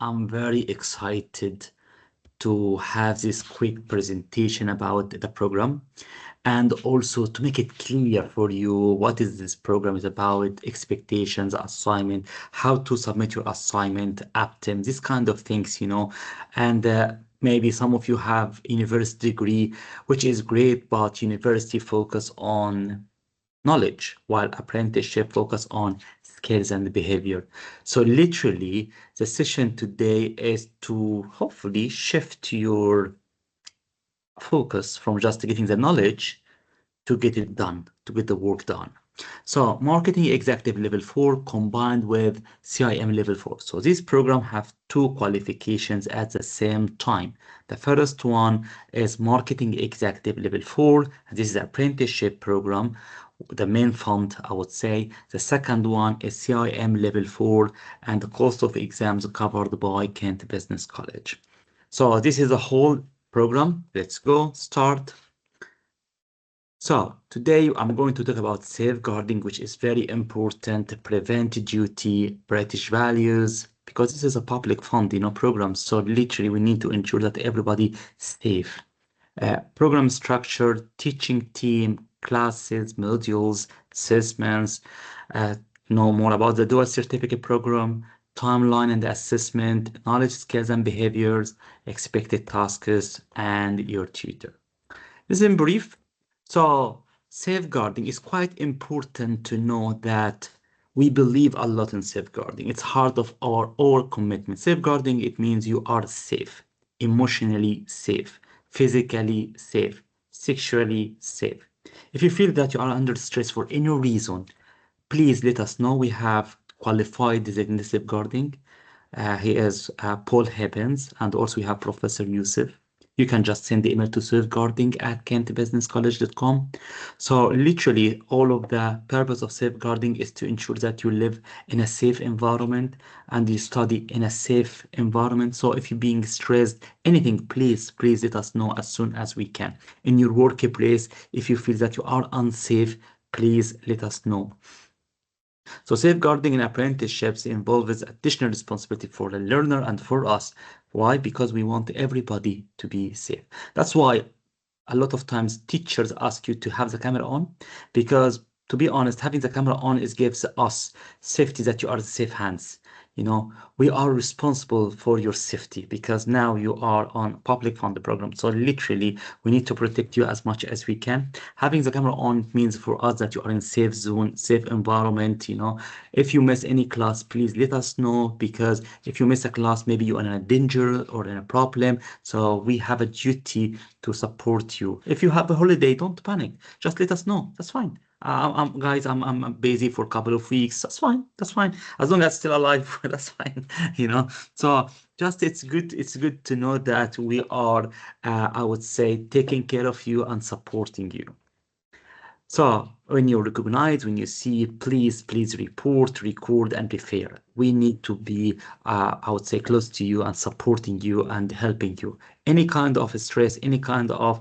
I'm very excited to have this quick presentation about the program and also to make it clear for you what is this program is about, expectations, assignment, how to submit your assignment, aptem, this kind of things, and maybe some of you have university degree, which is great, but university focus on knowledge, while apprenticeship focus on skills and behavior. So literally, the session today is to hopefully shift your focus from just getting the knowledge to get it done, to get the work done. So marketing executive level 4 combined with CIM level 4. So this program have two qualifications at the same time. The first one is marketing executive level 4. And this is the apprenticeship program, the main fund, I would say. The second one is CIM level 4 and the cost of exams covered by Kent Business College. So this is a whole program. Let's go start. So today I'm going to talk about safeguarding, which is very important, prevent duty, British values, because this is a public fund, program. So literally we need to ensure that everybody is safe. Program structure, teaching team, classes, modules, assessments, know more about the dual certificate program, timeline and assessment, knowledge, skills and behaviors, expected tasks, and your tutor. This is in brief. So safeguarding is quite important to know that we believe a lot in safeguarding. It's part of our commitment. Safeguarding, it means you are safe, emotionally safe, physically safe, sexually safe. If you feel that you are under stress for any reason, please let us know. We have qualified designated safeguarding. He is Paul Hibbins, and also we have Professor Yusuf. You can just send the email to safeguarding@kentbusinesscollege.com. So literally all of the purpose of safeguarding is to ensure that you live in a safe environment and you study in a safe environment. So if you're being stressed, anything, please let us know as soon as we can. In your workplace, if you feel that you are unsafe, please let us know. So safeguarding in apprenticeships involves additional responsibility for the learner and for us. Why? Because we want everybody to be safe. That's why a lot of times teachers ask you to have the camera on, because to be honest, having the camera on is gives us safety that you are in safe hands. We are responsible for your safety because now you are on public fund program. So literally, we need to protect you as much as we can. Having the camera on means for us that you are in safe zone, safe environment. If you miss any class, please let us know, because if you miss a class, maybe you're in a danger or in a problem. So we have a duty to support you. If you have a holiday, don't panic. Just let us know. That's fine. Guys, I'm busy for a couple of weeks. That's fine. That's fine. As long as I'm still alive, that's fine. So just it's good to know that we are, I would say, taking care of you and supporting you. So when you recognize, when you see, please report, record, and be fair. We need to be, I would say, close to you and supporting you and helping you. Any kind of stress, any kind of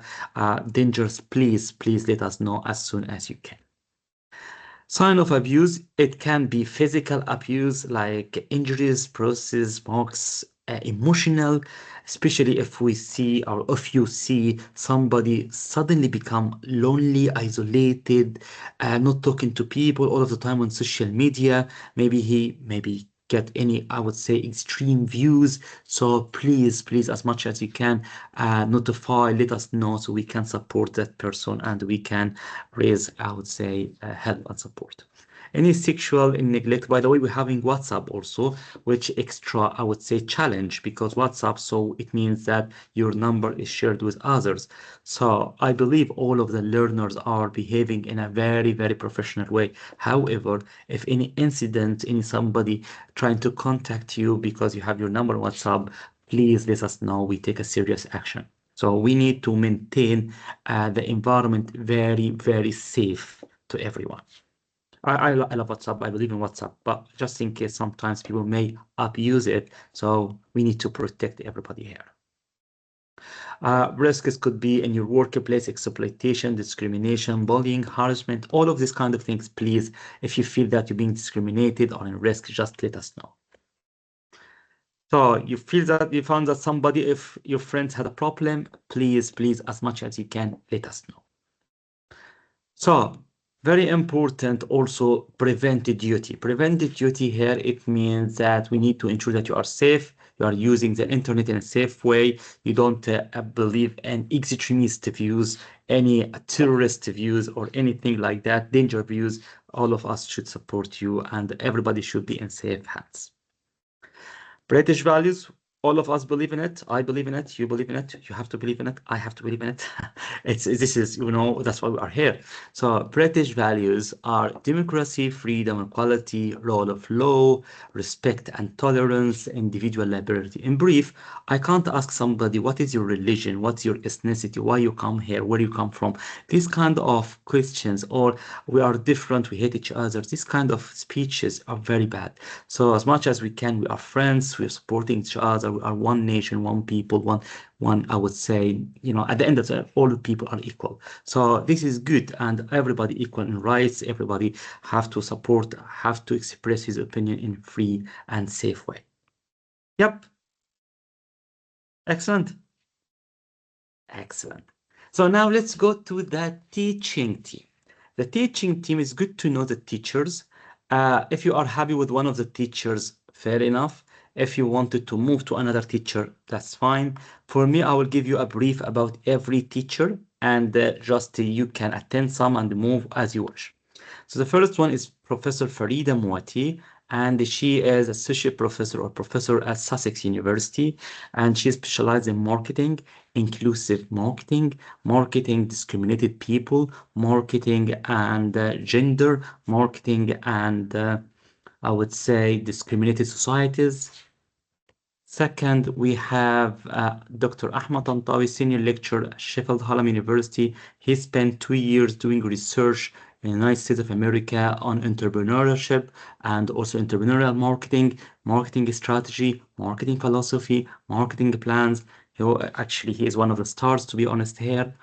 dangers, please let us know as soon as you can. Sign of abuse, it can be physical abuse like injuries, bruises, marks, emotional, especially if we see or if you see somebody suddenly become lonely, isolated, not talking to people all of the time on social media. Maybe he get any, I would say, extreme views. So please, as much as you can, notify, let us know so we can support that person and we can raise, I would say, help and support. Any sexual neglect, by the way, we're having WhatsApp also, which extra, I would say, challenge, because WhatsApp, so it means that your number is shared with others. So I believe all of the learners are behaving in a very, very professional way. However, if any incident, any somebody trying to contact you because you have your number on WhatsApp, please let us know. We take a serious action. So we need to maintain the environment very, very safe to everyone. I love WhatsApp. I believe in WhatsApp, but just in case sometimes people may abuse it, so we need to protect everybody here. Risks could be in your workplace, exploitation, discrimination, bullying, harassment, all of these kind of things. Please, if you feel that you're being discriminated or in risk, just let us know. So you feel that you found that somebody, if your friends had a problem, please, please, as much as you can, let us know. So, very important also preventive duty. Preventive duty here, it means that we need to ensure that you are safe, you are using the internet in a safe way, you don't believe in extremist views, any terrorist views, or anything like that, danger views. All of us should support you, and everybody should be in safe hands. British values, all of us believe in it. I believe in it. You believe in it. You have to believe in it. I have to believe in it. This is, that's why we are here. So British values are democracy, freedom, equality, rule of law, respect and tolerance, individual liberty. In brief, I can't ask somebody, what is your religion? What's your ethnicity? Why you come here? Where you come from? These kind of questions, or we are different, we hate each other. These kind of speeches are very bad. So as much as we can, we are friends, we are supporting each other, we are one nation, one people, one, I would say, at the end of the all people are equal. So this is good, and everybody equal in rights, everybody have to support, have to express his opinion in free and safe way. Yep, excellent. Excellent. So now let's go to the teaching team. The teaching team is good to know the teachers. If you are happy with one of the teachers, fair enough. If you wanted to move to another teacher, that's fine. For me, I will give you a brief about every teacher, and just you can attend some and move as you wish. So the first one is Professor Farida Muati, and she is associate professor or professor at Sussex University, and she specializes in marketing, inclusive marketing, marketing discriminated people, marketing and gender, marketing and I would say discriminated societies. Second, we have Dr. Ahmad Tantawi, senior lecturer at Sheffield Hallam University. He spent 2 years doing research in the United States of America on entrepreneurship and also entrepreneurial marketing, marketing strategy, marketing philosophy, marketing plans. He is one of the stars, to be honest here.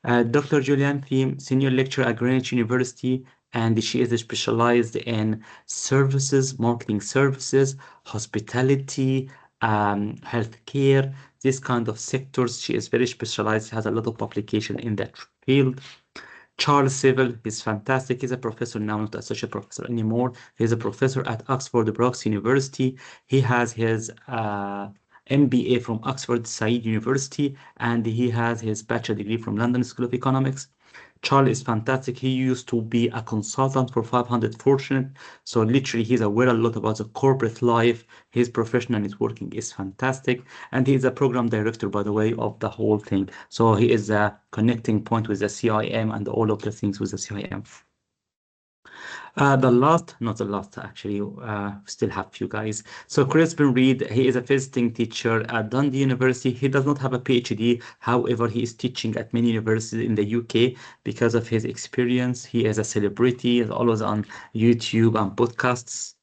Dr. Julian Thiem, senior lecturer at Greenwich University, and she is specialized in services, marketing services, hospitality, healthcare, this kind of sectors. She is very specialized, has a lot of publication in that field. Charles Seville is fantastic. He's a professor now, not associate professor anymore. He's a professor at Oxford Brookes University. He has his MBA from Oxford Said University, and he has his bachelor degree from London School of Economics. Charlie is fantastic. He used to be a consultant for 500 Fortune. So literally, he's aware a lot about the corporate life. His professional networking is fantastic. And he's a program director, by the way, of the whole thing. So he is a connecting point with the CIM and all of the things with the CIM. Not the last, actually, still have few guys. So Crispin Reed, he is a visiting teacher at Dundee University. He does not have a PhD. However, he is teaching at many universities in the UK because of his experience. He is a celebrity, is always on YouTube and podcasts.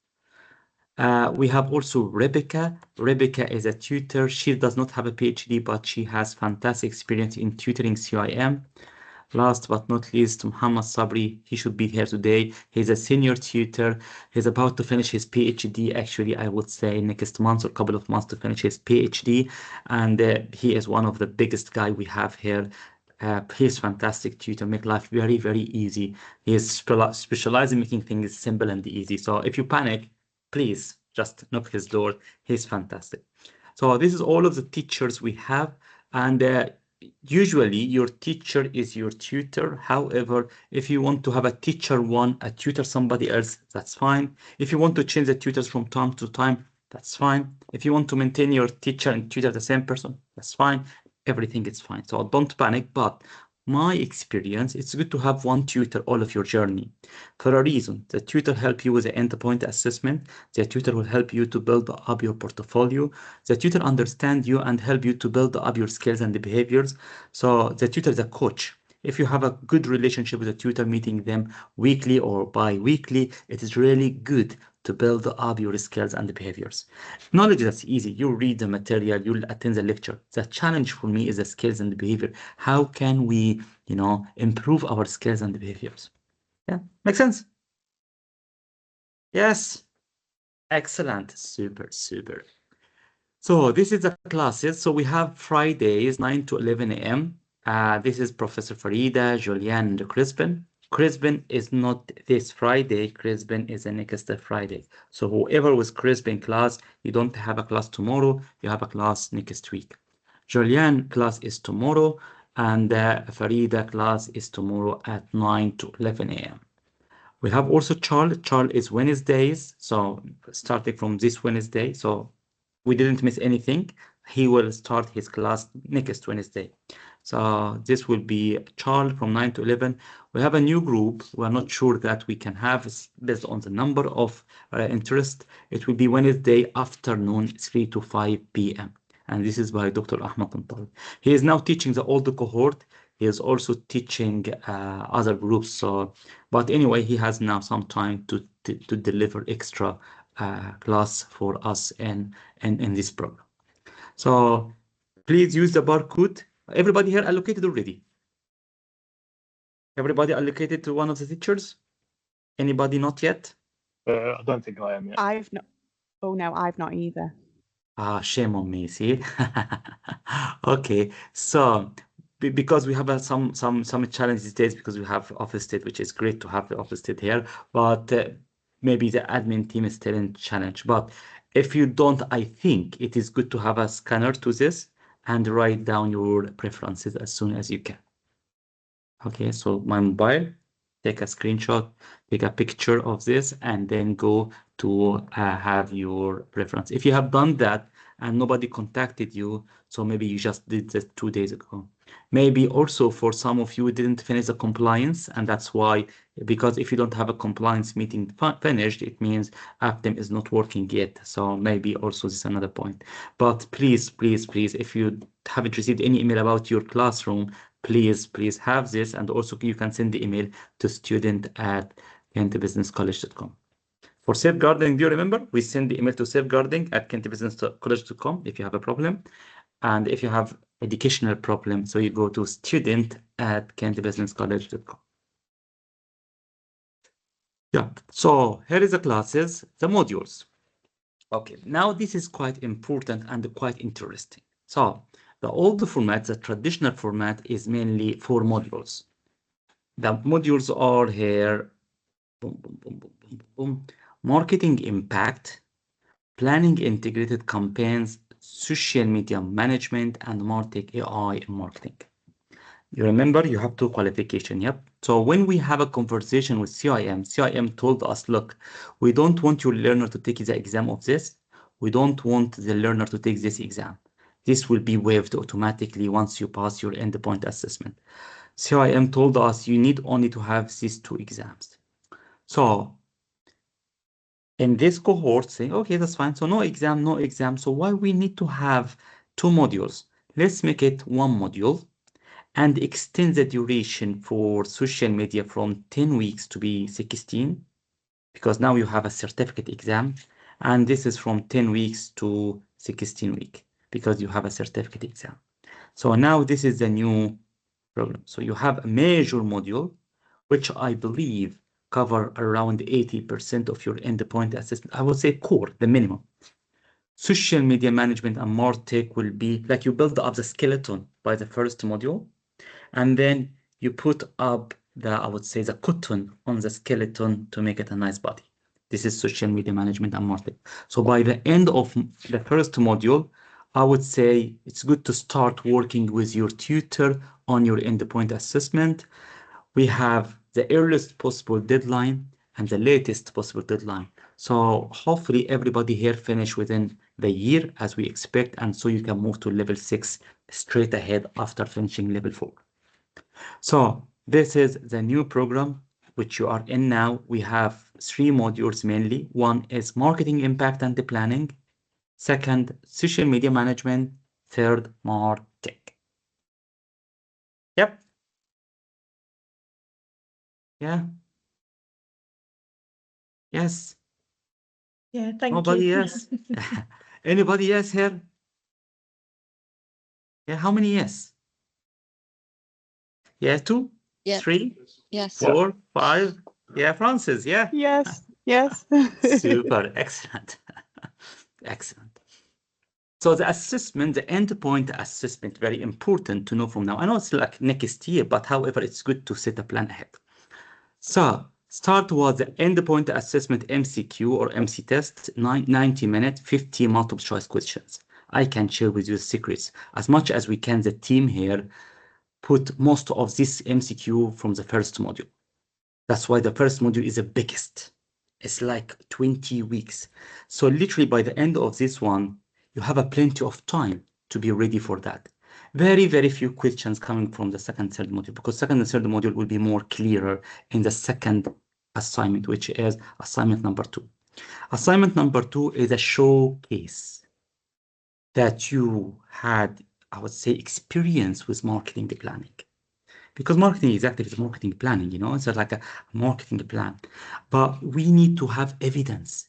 We have also Rebecca. Rebecca is a tutor. She does not have a PhD, but she has fantastic experience in tutoring CIM. Last but not least, Muhammad Sabri, he should be here today. He's a senior tutor. He's about to finish his PhD, actually, I would say next month or couple of months to finish his PhD. And he is one of the biggest guy we have here. He's fantastic tutor, make life very, very easy. He is specialized in making things simple and easy. So if you panic, please just knock his door. He's fantastic. So this is all of the teachers we have. And usually your teacher is your tutor. However, if you want to have a teacher one, a tutor somebody else, that's fine. If you want to change the tutors from time to time, that's fine. If you want to maintain your teacher and tutor the same person, that's fine. Everything is fine. So don't panic. But my experience, it's good to have one tutor all of your journey for a reason. The tutor help you with the endpoint assessment. The tutor will help you to build up your portfolio. The tutor understand you and help you to build up your skills and the behaviors. So the tutor is a coach. If you have a good relationship with the tutor, meeting them weekly or bi-weekly, it is really good to build up your skills and the behaviors. Knowledge, that's easy. You read the material, you'll attend the lecture. The challenge for me is the skills and the behavior. How can we, improve our skills and the behaviors? Yeah, makes sense? Yes. Excellent. Super, super. So this is the classes. So we have Fridays, 9 to 11 a.m. This is Professor Farida, Julian, and Crispin. Crispin is not this Friday. Crispin is the next Friday. So whoever was Crispin class, you don't have a class tomorrow. You have a class next week. Julian class is tomorrow, and Farida class is tomorrow at 9 to 11 a.m. We have also Charles. Charles is Wednesdays, so starting from this Wednesday. So we didn't miss anything. He will start his class next Wednesday. So this will be Charles from 9 to 11. We have a new group. We're not sure that we can have based on the number of interest. It will be Wednesday afternoon, 3 to 5 p.m. And this is by Dr. Ahmad Antal. He is now teaching the older cohort. He is also teaching other groups. So, but anyway, he has now some time to deliver extra class for us in this program. So please use the barcode. Everybody here allocated already? Everybody allocated to one of the teachers? Anybody not yet? I don't think I am yet. I've not. Oh no, I've not either. Shame on me, see? Okay, so because we have some challenges these days because we have office state, which is great to have the office state here, but maybe the admin team is still in challenge. But if you don't, I think it is good to have a scanner to this and write down your preferences as soon as you can. Okay, so my mobile, take a screenshot, take a picture of this, and then go to have your preference. If you have done that and nobody contacted you, so maybe you just did this 2 days ago. Maybe also for some of you didn't finish the compliance, and that's why, because if you don't have a compliance meeting finished, it means Aptim is not working yet. So maybe also this is another point. But please, please, please, if you haven't received any email about your classroom, please have this, and also you can send the email to student@kentbusinesscollege.com. For safeguarding, do you remember? We send the email to safeguarding@kentbusinesscollege.com if you have a problem. And if you have educational problem, so you go to student@kentbusinesscollege.com. Yeah, so here is the classes, the modules. Okay, now this is quite important and quite interesting. So the old format, the traditional format is mainly 4 modules. The modules are here, boom, boom, boom, boom, boom, boom. Marketing impact, planning integrated campaigns, social media management, and Martech AI in marketing. You remember you have 2 qualification, yep. So when we have a conversation with CIM told us, look, we don't want your learner to take the exam of this. We don't want the learner to take this exam. This will be waived automatically once you pass your endpoint assessment. CIM told us you need only to have these 2 exams. So in this cohort, say, okay, that's fine. So no exam, no exam. So why we need to have 2 modules? Let's make it 1 module and extend the duration for social media from 10 weeks to be 16, because now you have a certificate exam, and this is from 10 weeks to 16 weeks, because you have a certificate exam. So now this is the new program. So you have a major module, which I believe cover around 80% of your endpoint assessment. I would say core, the minimum. Social media management and MarTech will be like you build up the skeleton by the first module, and then you put up I would say, the cotton on the skeleton to make it a nice body. This is social media management and marketing. So by the end of the first module, I would say it's good to start working with your tutor on your endpoint assessment. We have the earliest possible deadline and the latest possible deadline. So hopefully everybody here finish within the year as we expect, and so you can move to level 6 straight ahead after finishing level 4. So this is the new program which you are in now. We have 3 modules mainly. One is marketing impact and the planning. Second, social media management. Third, MarTech. Yep. Yeah. Yes. Yeah, thank Nobody you. yes. Anybody yes here? Yeah, how many yes? Yeah, 2, Yeah. 3, Yes. 4, 5. Yeah, Francis, yeah. Yes, yes. Super, excellent. Excellent. So the assessment, the endpoint assessment, very important to know from now. I know it's like next year, but however, it's good to set a plan ahead. So start with the endpoint assessment MCQ or MC test, 90 minutes, 50 multiple choice questions. I can share with you the secrets. As much as we can, the team here put most of this MCQ from the first module. That's why the first module is the biggest. It's like 20 weeks. So literally by the end of this one, you have a plenty of time to be ready for that. Very, very few questions coming from the second, third module, because second and third module will be more clearer in the second assignment, which is assignment number 2. Assignment number 2 is a showcase that you had, I would say, experience with marketing planning. Because marketing exactly is marketing planning, you know, it's like a marketing plan. But we need to have evidence.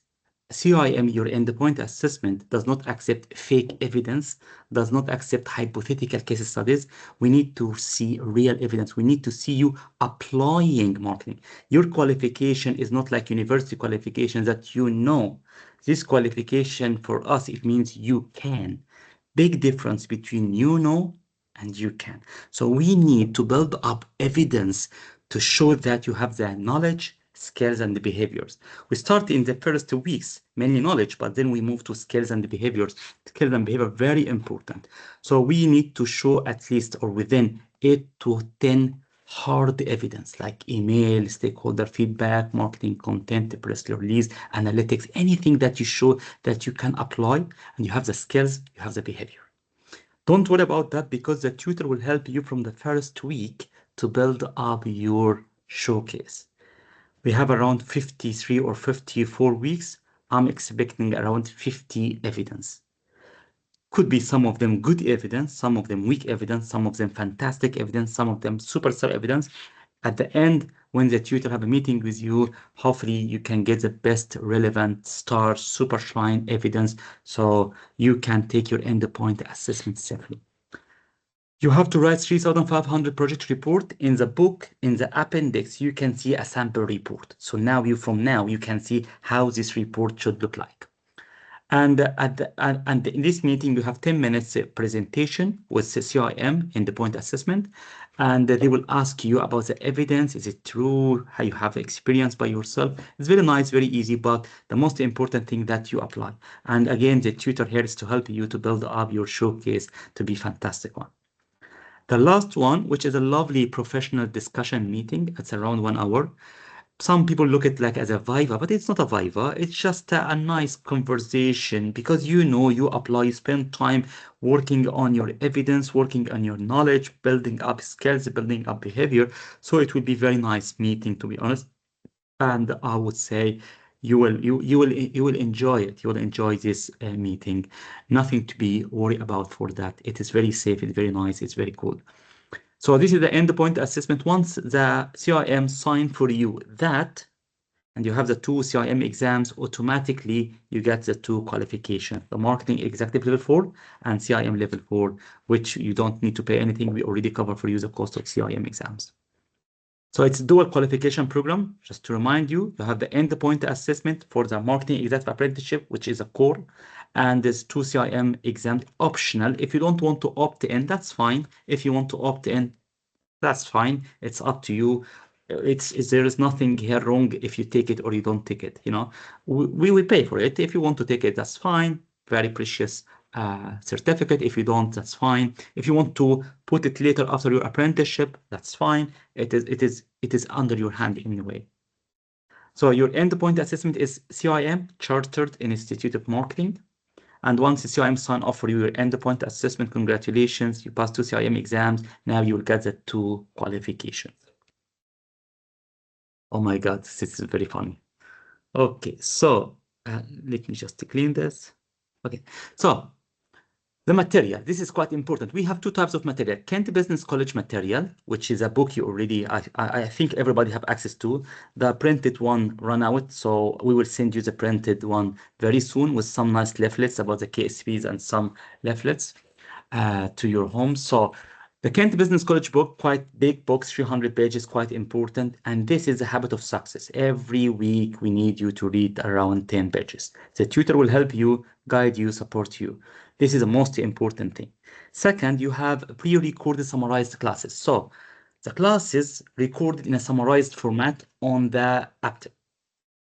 CIM, your endpoint assessment, does not accept fake evidence, does not accept hypothetical case studies. We need to see real evidence. We need to see you applying marketing. Your qualification is not like university qualification that you know. This qualification for us, it means you can. Big difference between you know and you can. So we need to build up evidence to show that you have the knowledge, skills, and the behaviors. We start in the first 2 weeks, mainly knowledge, but then we move to skills and behaviors. Skills and behavior, very important. So we need to show at least or within 8 to 10 hard evidence like email, stakeholder feedback, marketing content, press release, analytics, anything that you show that you can apply and you have the skills, you have the behavior. Don't worry about that because the tutor will help you from the first week to build up your showcase. We have around 53 or 54 weeks. I'm expecting around 50 evidence. Could be some of them good evidence, some of them weak evidence, some of them fantastic evidence, some of them superstar evidence. At the end, when the tutor have a meeting with you, hopefully you can get the best relevant star super shine evidence so you can take your endpoint assessment safely. You have to write 3,500 project report. In the book, in the appendix, you can see a sample report. So now you can see how this report should look like. And in this meeting, you have 10 minutes presentation with CIM endpoint assessment, and they will ask you about the evidence. Is it true? How you have experience by yourself? It's very nice, very easy, but the most important thing that you apply. And again, the tutor here is to help you to build up your showcase to be fantastic one. The last one, which is a lovely professional discussion meeting, it's around 1 hour. Some people look at it like as a Viva, but it's not a Viva. It's just a nice conversation because you know, you apply, you spend time working on your evidence, working on your knowledge, building up skills, building up behavior. So it will be very nice meeting, to be honest. And I would say you will enjoy it. You will enjoy this meeting. Nothing to be worried about for that. It is very safe. It's very nice. It's very cool. So this is the endpoint assessment. Once the CIM sign for you that, and you have the 2 CIM exams, automatically you get the 2 qualifications, the marketing executive level 4 and CIM level 4, which you don't need to pay anything. We already cover for you the cost of CIM exams. So it's a dual qualification program. Just to remind you, you have the endpoint assessment for the marketing executive apprenticeship, which is a core, and there's 2 CIM exams optional. If you don't want to opt in, that's fine. If you want to opt in, that's fine. It's up to you. There is nothing here wrong if you take it or you don't take it. You know, we will pay for it. If you want to take it, that's fine. Very precious certificate. If you don't, that's fine. If you want to put it later after your apprenticeship, that's fine. It is under your hand anyway. So your endpoint assessment is CIM, Chartered Institute of Marketing. And once the CIM sign off for you, your endpoint assessment, congratulations, you passed 2 CIM exams. Now you will get the 2 qualifications. Oh my God, this is very funny. Okay, so let me just clean this. Okay, so the material, this is quite important. We have 2 types of material. Kent Business College material, which is a book you already, I think everybody have access to. The printed one run out, so we will send you the printed one very soon with some nice leaflets about the KSPs and some leaflets to your home. So The Kent Business College book, quite big book, 300 pages, quite important. And this is a habit of success. Every week, we need you to read around 10 pages. The tutor will help you, guide you, support you. This is the most important thing. Second, you have pre-recorded summarized classes. So the classes recorded in a summarized format on the app,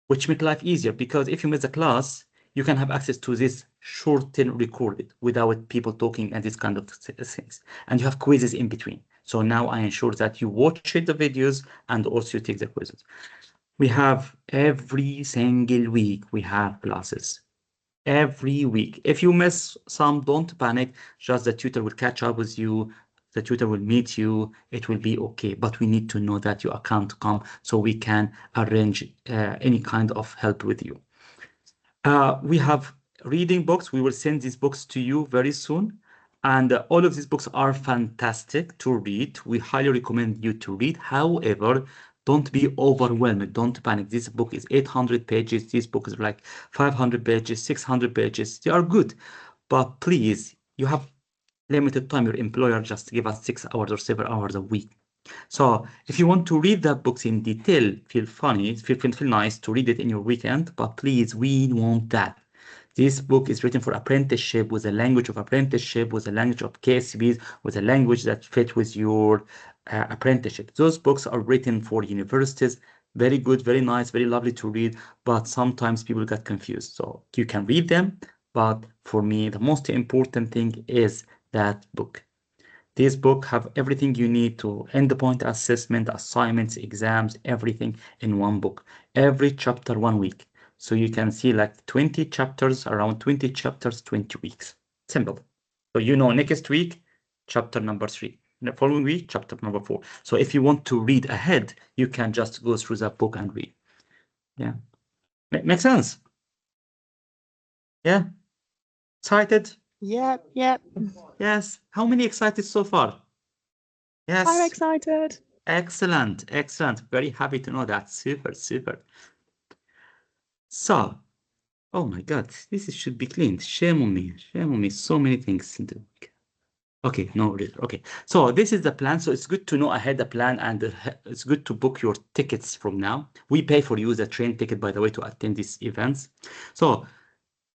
which make life easier because if you miss a class, you can have access to this shortened recorded without people talking and this kind of things. And you have quizzes in between. So now I ensure that you watch the videos and also you take the quizzes. We have every single week, we have classes. Every week. If you miss some, don't panic. Just the tutor will catch up with you. The tutor will meet you. It will be okay. But we need to know that your account come so we can arrange any kind of help with you. We have reading books. We will send these books to you very soon. And all of these books are fantastic to read. We highly recommend you to read. However, don't be overwhelmed. Don't panic. This book is 800 pages. This book is like 500 pages, 600 pages. They are good. But please, you have limited time. Your employer just give us 6 hours or 7 hours a week. So if you want to read the books in detail, feel nice to read it in your weekend, but please, we want that. This book is written for apprenticeship with a language of apprenticeship, with a language of KSBs, with a language that fit with your apprenticeship. Those books are written for universities. Very good, very nice, very lovely to read, but sometimes people get confused. So you can read them, but for me, the most important thing is that book. This book have everything you need to endpoint assessment, assignments, exams, everything in one book. Every chapter 1 week. So you can see like 20 chapters, around 20 chapters, 20 weeks. Simple. So you know next week, chapter number 3. The following week, chapter number 4. So if you want to read ahead, you can just go through that book and read. Yeah. Makes sense? Yeah? Excited? Yep, yep. Yes. How many excited so far? Yes. I'm excited. Excellent, excellent. Very happy to know that. Super, super. So, oh my God, should be cleaned. Shame on me. Shame on me. So many things to do. Okay, no, really. Okay. So this is the plan. So it's good to know ahead the plan and it's good to book your tickets from now. We pay for you the train ticket, by the way, to attend these events. So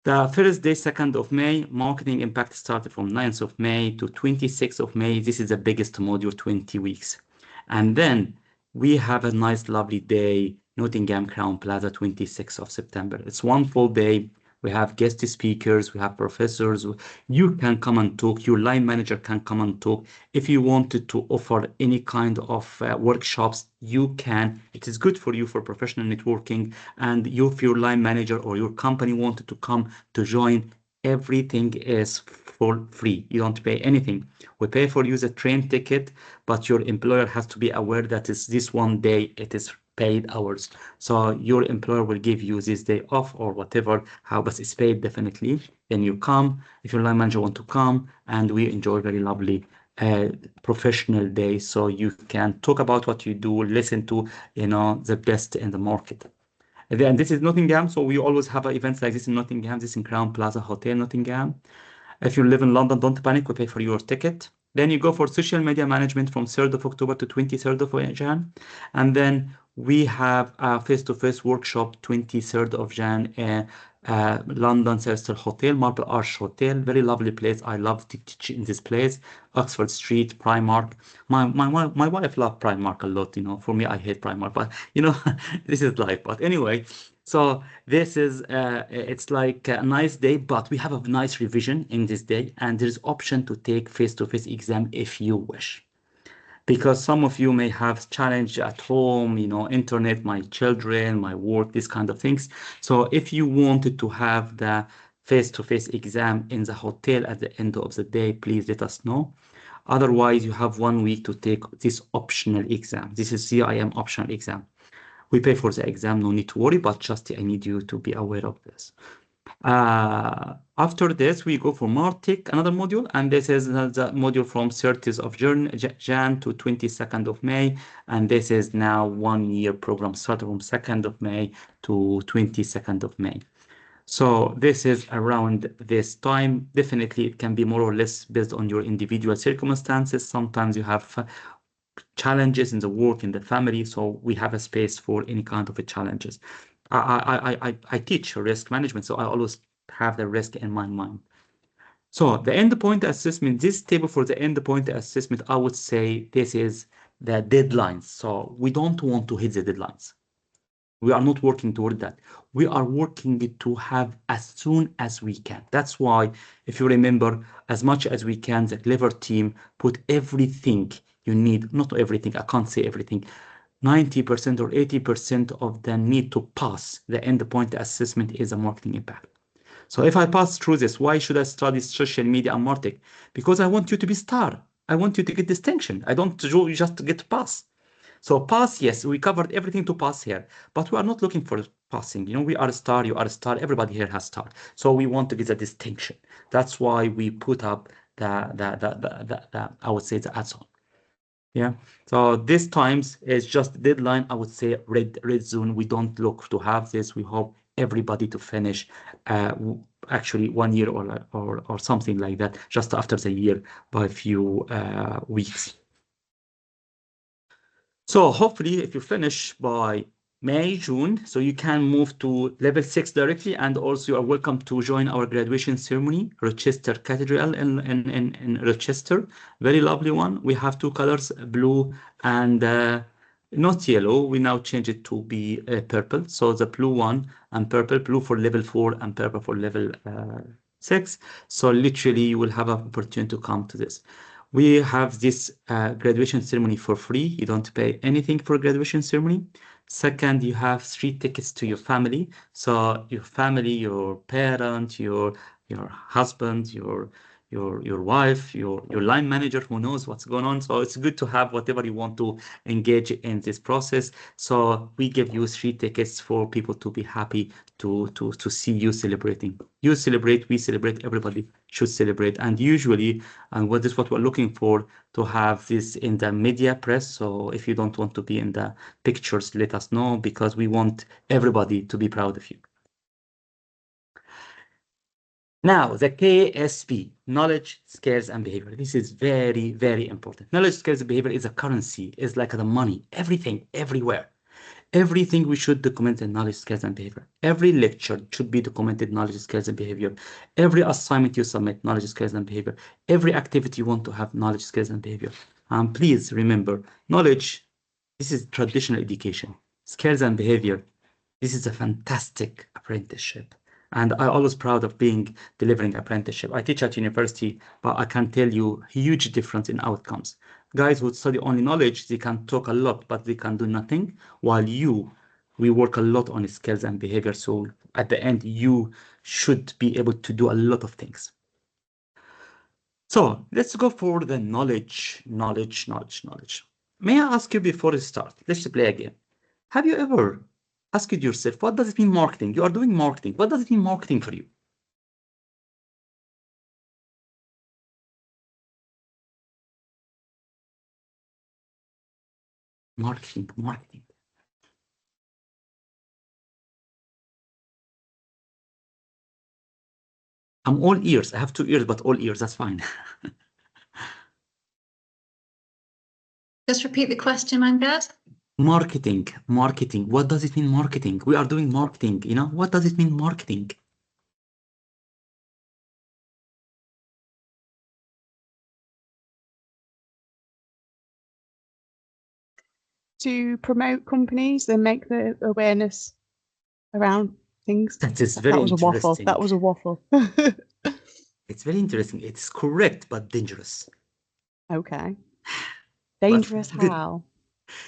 the first day, 2nd of May, marketing impact started from 9th of May to 26th of May. This is the biggest module, 20 weeks. And then we have a nice, lovely day, Nottingham Crown Plaza, 26th of September. It's one full day. We have guest speakers, we have professors. You can come and talk. Your line manager can come and talk. If you wanted to offer any kind of workshops, you can. It is good for you for professional networking. And if your line manager or your company wanted to come to join, everything is for free. You don't pay anything. We pay for you the train ticket, but your employer has to be aware that it's this one day, it is paid hours. So your employer will give you this day off or whatever, but it's paid definitely. Then you come, if your line manager want to come, and we enjoy very lovely professional day. So you can talk about what you do, listen to, the best in the market. And this is Nottingham, so we always have events like this in Nottingham, this in Crown Plaza Hotel, Nottingham. If you live in London, don't panic, we pay for your ticket. Then you go for social media management from 3rd of October to 23rd of Jan. And then we have a face-to-face workshop 23rd of Jan, London Cecil Hotel, Marble Arch Hotel, very lovely place. I love to teach in this place. Oxford Street, Primark. My wife loves Primark a lot, For me, I hate Primark, but this is life. But anyway, so this is it's like a nice day, but we have a nice revision in this day, and there's option to take face-to-face exam if you wish. Because some of you may have challenge at home, internet, my children, my work, these kind of things. So if you wanted to have the face-to-face exam in the hotel at the end of the day, please let us know. Otherwise, you have 1 week to take this optional exam. This is CIM optional exam. We pay for the exam, no need to worry, but just I need you to be aware of this. After this, we go for Martic, another module, and this is the module from 30th of Jan to 22nd of May, and this is now 1 year program starting from 2nd of May to 22nd of May. So this is around this time. Definitely, it can be more or less based on your individual circumstances. Sometimes you have challenges in the work, in the family, so we have a space for any kind of a challenges. I teach risk management, so I always have the risk in my mind. So the endpoint assessment, this table for the endpoint assessment, I would say this is the deadlines. So we don't want to hit the deadlines. We are not working toward that. We are working to have as soon as we can. That's why, if you remember, as much as we can, the clever team put everything you need, not everything, I can't say everything, 90% or 80% of the need to pass the endpoint assessment is a marketing impact. So if I pass through this, why should I study social media and marketing? Because I want you to be star. I want you to get distinction. I don't just get pass. So pass, yes, we covered everything to pass here, but we are not looking for passing. You know, we are a star, you are a star, everybody here has star. So we want to get a distinction. That's why we put up the I would say the add-on. Yeah. So this times is just deadline. I would say red zone. We don't look to have this. We hope everybody to finish actually 1 year or something like that, just after the year by a few weeks. So hopefully if you finish by May, June, so you can move to level 6 directly, and also you are welcome to join our graduation ceremony, Rochester Cathedral in Rochester. Very lovely one. We have two colors, blue and not yellow. We now change it to be purple. So the blue one and purple, blue for level 4 and purple for level 6. So literally you will have an opportunity to come to this. We have this graduation ceremony for free. You don't pay anything for graduation ceremony. Second, you have 3 tickets to your family. So your family, your parent, your husband, your wife, your line manager who knows what's going on. So it's good to have whatever you want to engage in this process. So we give you 3 tickets for people to be happy to see you celebrating. You celebrate, we celebrate, everybody should celebrate. And usually, and what is what we're looking for, to have this in the media press. So if you don't want to be in the pictures, let us know, because we want everybody to be proud of you. Now, the KSP, knowledge, skills, and behavior. This is very, very important. Knowledge, skills, and behavior is a currency, is like the money, everything, everywhere. Everything we should document in knowledge, skills, and behavior. Every lecture should be documented knowledge, skills, and behavior. Every assignment you submit, knowledge, skills, and behavior. Every activity you want to have knowledge, skills, and behavior. And please remember, knowledge, this is traditional education. Skills and behavior, this is a fantastic apprenticeship. And I'm always proud of delivering apprenticeship. I teach at university, but I can tell you huge difference in outcomes. Guys who study only knowledge, they can talk a lot, but they can do nothing. While we work a lot on skills and behavior. So at the end, you should be able to do a lot of things. So let's go for the knowledge. May I ask you before we start? Let's play again. Have you ever asked yourself, what does it mean marketing? You are doing marketing. What does it mean marketing for you? Marketing. I'm all ears. I have 2 ears, but all ears, that's fine. Just repeat the question, Mangat. Marketing. What does it mean marketing? We are doing marketing, what does it mean marketing? To promote companies and make the awareness around things. That is very That was a waffle. interesting. That was a waffle. It's very interesting. It's correct, but dangerous. Okay. Dangerous But good. how?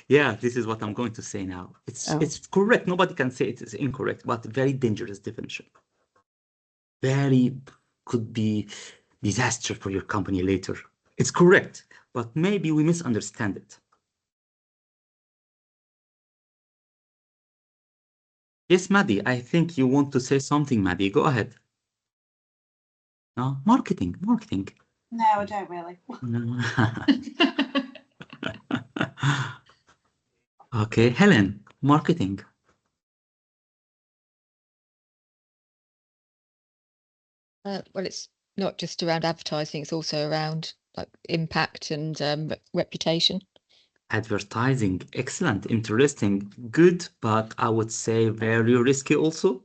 Yeah, this is what I'm going to say now. It's correct. Nobody can say it is incorrect, but very dangerous definition. Very could be disaster for your company later. It's correct, but maybe we misunderstand it. Yes, Maddie, I think you want to say something, Maddie. Go ahead. No, marketing. No, I don't really. No. Okay, Helen, marketing. Well, it's not just around advertising, it's also around like impact and reputation. Advertising, excellent, interesting, good, but I would say very risky also.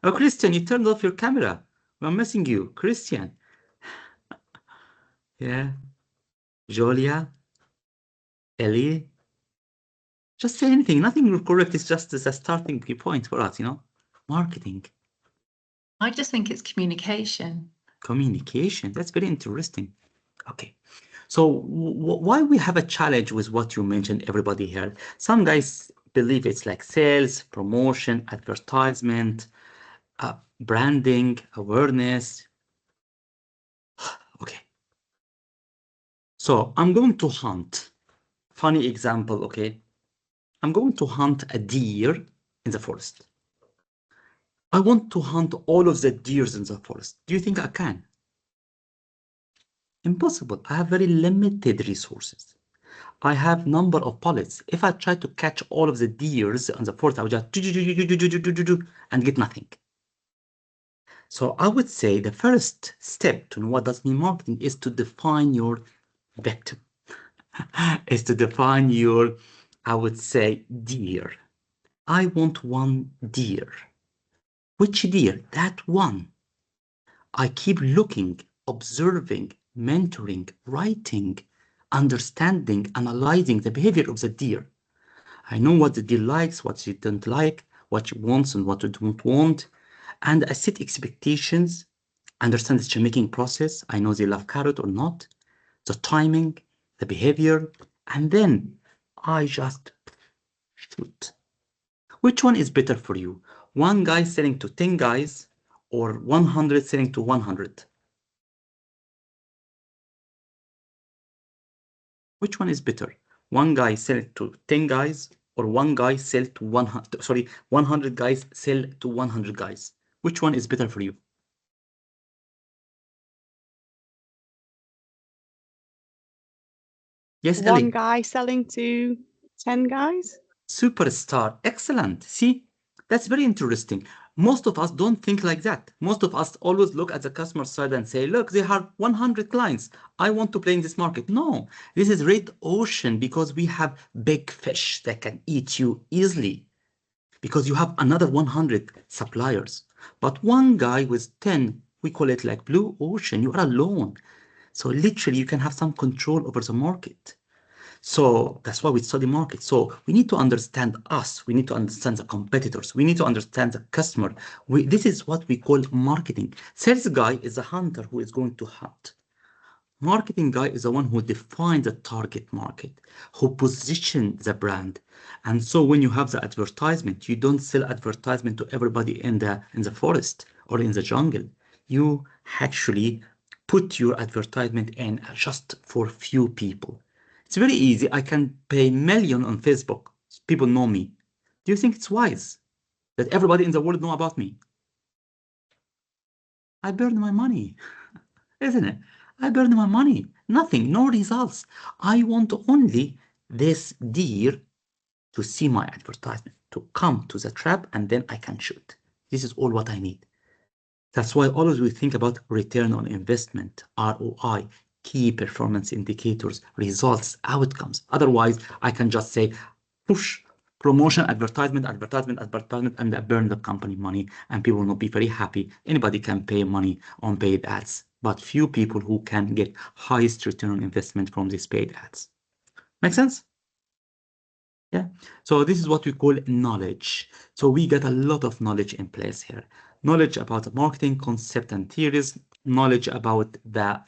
Oh, Christian, you turned off your camera. We're missing you, Christian. Yeah. Julia, Ellie, just say anything. Nothing correct. It's just as a starting point for us, Marketing, I just think it's communication. communication. That's very interesting. Okay. So why we have a challenge with what you mentioned, everybody here? Some guys believe it's like sales, promotion, advertisement, branding, awareness. Okay. So I'm going to hunt. Funny example, okay? I'm going to hunt a deer in the forest. I want to hunt all of the deers in the forest. Do you think I can? Impossible. I have very limited resources. I have number of bullets. If I try to catch all of the deers in the forest, I would just and get nothing. So I would say the first step to know what does mean marketing is to define your victim. Is to define your, I would say, deer. I want one deer. Which deer? That one. I keep looking, observing, mentoring, writing, understanding, analyzing the behavior of the deer. I know what the deer likes, what she don't like, what she wants and what she don't want. And I set expectations, understand the decision-making process. I know they love carrot or not, the timing, the behavior, and then I just shoot. Which one is better for you? One guy selling to 10 guys or 100 selling to 100? Which one is better? One guy sell to 10 guys or one guy sell to 100, sorry, 100 guys sell to 100 guys. Which one is better for you? Yes, One Ellie. guy selling to 10 guys? Superstar. Excellent. See, that's very interesting. Most of us don't think like that. Most of us always look at the customer side and say, look, they have 100 clients. I want to play in this market. No, this is red ocean because we have big fish that can eat you easily because you have another 100 suppliers. But one guy with 10, we call it like blue ocean. You are alone. So literally you can have some control over the market. So that's why we study market. So we need to understand us. We need to understand the competitors. We need to understand the customer. This is what we call marketing. Sales guy is a hunter who is going to hunt. Marketing guy is the one who defines the target market, who positions the brand. And so when you have the advertisement, you don't sell advertisement to everybody in the forest or in the jungle. You actually put your advertisement in just for few people. It's very easy. I can pay million on Facebook. People know me. Do you think it's wise that everybody in the world know about me? I burn my money, isn't it? I burn my money. Nothing, no results. I want only this deer to see my advertisement, to come to the trap, and then I can shoot. This is all what I need. That's why always we think about return on investment, ROI, key performance indicators, results, outcomes. Otherwise, I can just say, push, promotion, advertisement, and I burn the company money, and people will not be very happy. Anybody can pay money on paid ads, but few people who can get highest return on investment from these paid ads. Make sense? Yeah. So this is what we call knowledge. So we get a lot of knowledge in place here. Knowledge about the marketing concept and theories, knowledge about the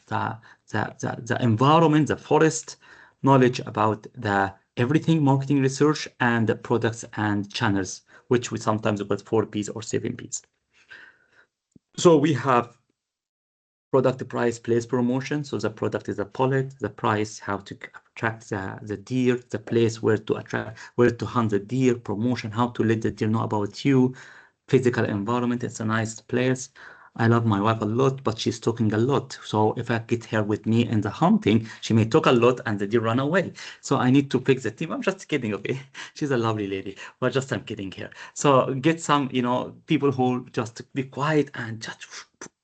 environment, the forest, knowledge about the everything marketing research and the products and channels, which we sometimes call 4Ps or 7Ps. So we have product, price, place, promotion. So the product is a palette, the price, how to attract the deer, the place where to attract, where to hunt the deer, promotion, how to let the deer know about you, physical environment. It's a nice place. I love my wife a lot, but she's talking a lot. So if I get her with me in the hunting, she may talk a lot and the deer run away. So I need to pick the team. I'm just kidding, okay? She's a lovely lady, but I'm kidding here. So get some, people who just be quiet and just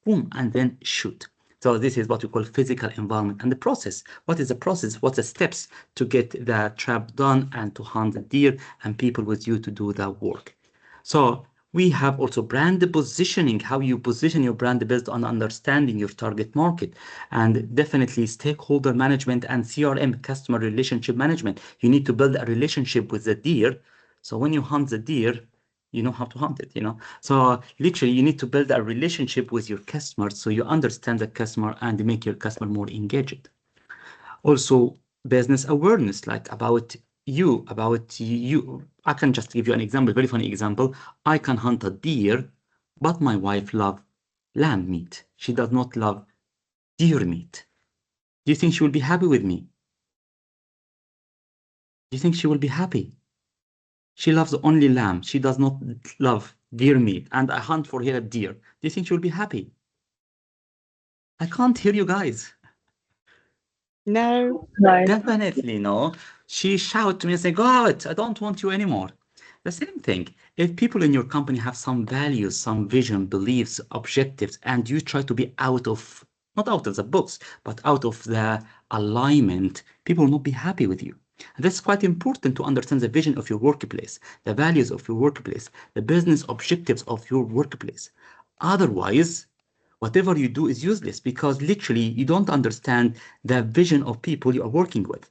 boom, and then shoot. So this is what we call physical environment. And the process, what is the process? What's the steps to get the trap done and to hunt the deer and people with you to do the work? So we have also brand positioning, how you position your brand based on understanding your target market, and definitely stakeholder management and CRM, customer relationship management. You need to build a relationship with the deer. So when you hunt the deer, you know how to hunt it, So literally you need to build a relationship with your customers so you understand the customer and make your customer more engaged. Also, business awareness, like about you. I can just give you an example, very funny example. I can hunt a deer, but my wife loves lamb meat. She does not love deer meat. Do you think she will be happy with me? Do you think she will be happy? She loves only lamb. She does not love deer meat, and I hunt for her a deer. Do you think she will be happy? I can't hear you guys. No. Definitely no. She shouted to me and said, "Go out, I don't want you anymore." The same thing. If people in your company have some values, some vision, beliefs, objectives, and you try to be not out of the books, but out of the alignment, people will not be happy with you. And that's quite important to understand the vision of your workplace, the values of your workplace, the business objectives of your workplace. Otherwise, whatever you do is useless because literally you don't understand the vision of people you are working with.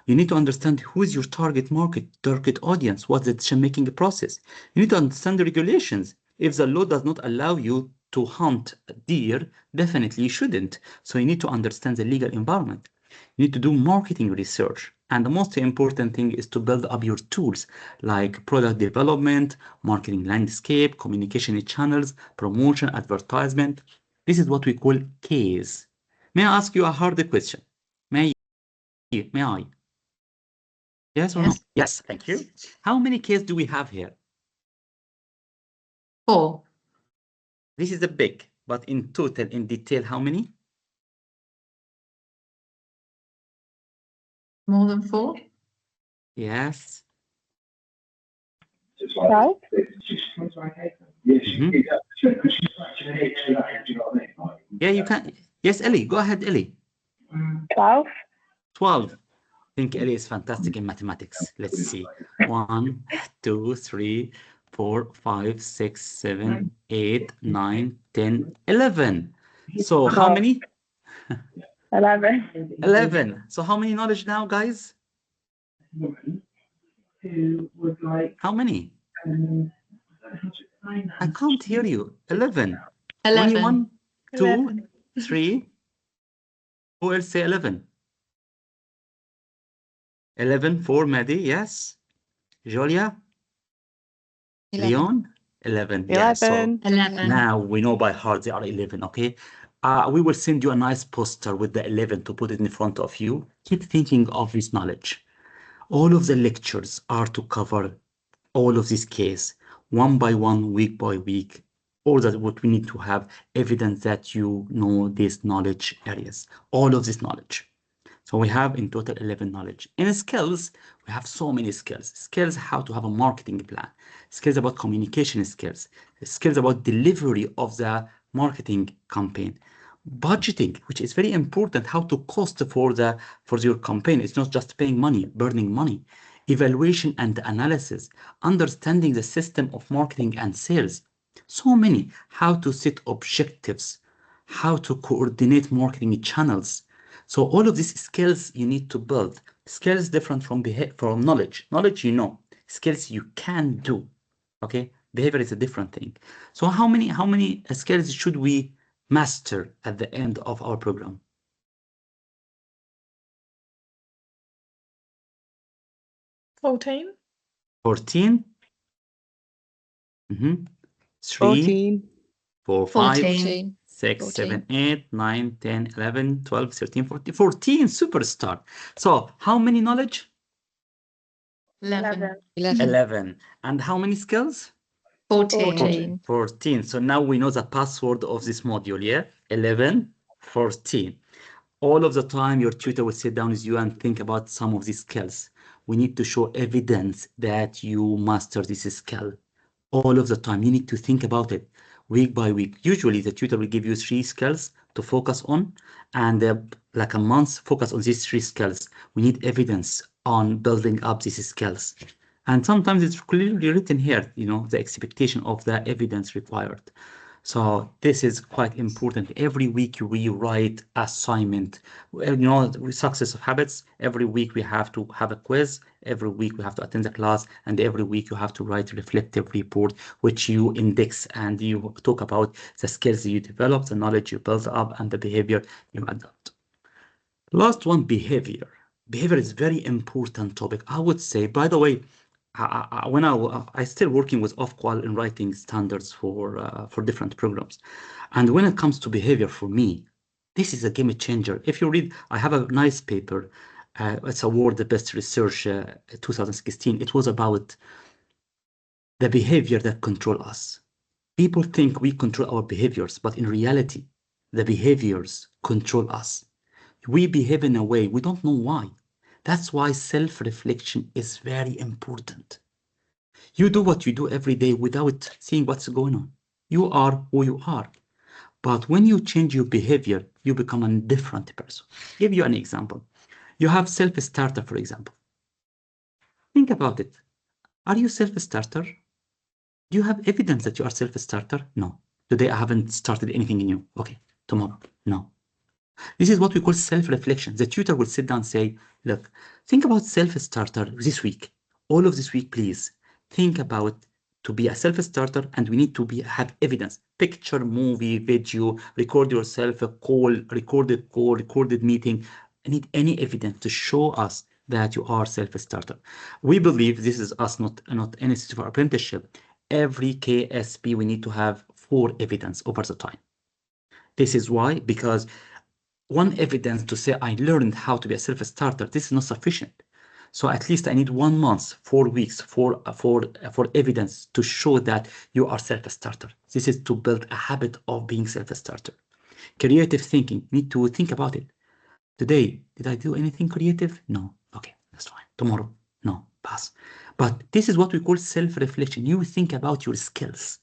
You need to understand who is your target market, target audience, what's the decision-making process. You need to understand the regulations. If the law does not allow you to hunt a deer, definitely you shouldn't. So you need to understand the legal environment. You need to do marketing research. And the most important thing is to build up your tools like product development, marketing landscape, communication channels, promotion, advertisement. This is what we call Ks. May I ask you a harder question? May I? Yes or no? Yes. Yes, thank you. How many Ks do we have here? 4. This is a big, but in total, in detail, how many? More than 4? Yes. 12? Mhm. Yeah, you can. Yes, Ellie, go ahead, Ellie. 12? 12. I think Ellie is fantastic in mathematics. Let's see. 1, 2, 3, 4, 5, 6, 7, 8, 9, 10, 11. So how many? 11. 11. So how many knowledge now, guys? How many? I can't hear you. 11. 11. 21, 2, 11. 3. Who else say 11? 11 for Maddie, yes. Julia? 11. Leon? 11. Yeah, so 11. 11. now we know by heart they are 11, okay? We will send you a nice poster with the 11 to put it in front of you. Keep thinking of this knowledge. All of the lectures are to cover all of this case, one by one, week by week. All that what we need to have evidence that you know these knowledge areas, all of this knowledge. So we have in total 11 knowledge. In skills, we have so many skills. Skills how to have a marketing plan, skills about communication skills, skills about delivery of the marketing campaign, budgeting, which is very important, how to cost for your campaign. It's not just paying money, burning money. Evaluation and analysis, understanding the system of marketing and sales. So many, how to set objectives, how to coordinate marketing channels. So all of these skills you need to build. Skills different from knowledge. Knowledge, skills you can do. Okay, behavior is a different thing. So how many skills should we master at the end of our program? 14. 14. 3, 14. 4, 5, 14. 6, 14. 7, 8, 9, 10, 11, 12, 13, 14. 14, superstar. So how many knowledge? 11. 11. 11. And how many skills? 14. 14. So now we know the password of this module, yeah? 11, 14. All of the time, your tutor will sit down with you and think about some of these skills. We need to show evidence that you master this skill. All of the time, you need to think about it. week by week. Usually the tutor will give you 3 skills to focus on, and like a month focus on these 3 skills. We need evidence on building up these skills. And sometimes it's clearly written here, you know, the expectation of the evidence required. So this is quite important. Every week we write assignment. You know, with success of habits, every week we have to have a quiz. Every week we have to attend the class, and every week you have to write a reflective report, which you index and you talk about the skills you develop, the knowledge you build up, and the behavior you adopt. Last one, behavior. Behavior is very important topic. I would say, by the way, when I still working with off-qual in writing standards for different programs, and when it comes to behavior, for me, this is a game changer. If you read, I have a nice paper. It's awarded the best research 2016. It was about the behavior that control us. People think we control our behaviors, but in reality, the behaviors control us. We behave in a way we don't know why. That's why self-reflection is very important. You do what you do every day without seeing what's going on. You are who you are. But when you change your behavior, you become a different person. Give you an example. You have self-starter, for example. Think about it. Are you self-starter? Do you have evidence that you are self-starter? No. Today I haven't started anything new. Okay. Tomorrow? No. This is what we call self-reflection. The tutor will sit down and say, look, think about self-starter this week. All of this week, please think about to be a self-starter, and we need to have evidence, picture, movie, video, record yourself, a call, recorded meeting. I need any evidence to show us that you are self-starter. We believe this is us, not an institute for apprenticeship. Every KSP, we need to have 4 evidence over the time. This is why, because one evidence to say I learned how to be a self-starter, this is not sufficient. So at least I need 1 month, 4 weeks for evidence to show that you are self-starter. This is to build a habit of being self-starter. Creative thinking, need to think about it. Today, did I do anything creative? No. Okay, that's fine. Tomorrow, no, pass. But this is what we call self-reflection. You think about your skills.